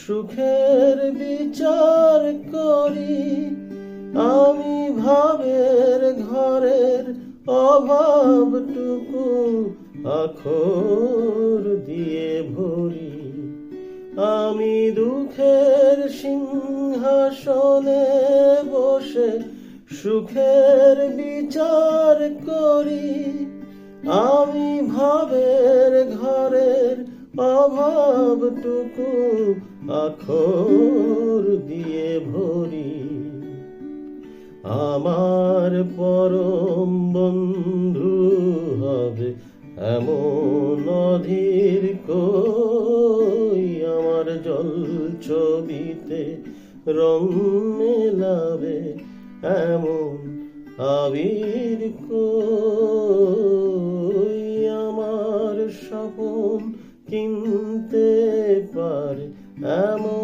সুখের বিচার করি, আমি ভাবের ঘরের অভাবটুকু আখর দিয়ে ভরি। আমি দুঃখের সিংহাসনে বসে সুখের বিচার করি, আমি ভাবের ঘরের অভাবটুকু আখর দিয়ে ভরি। আমার পরম বন্ধু হবে এমন অধীর কই, আমার জল ছবিতে রং মেলাবে এমন আবির কই, আমার স্বপন কিনতে পারে এমন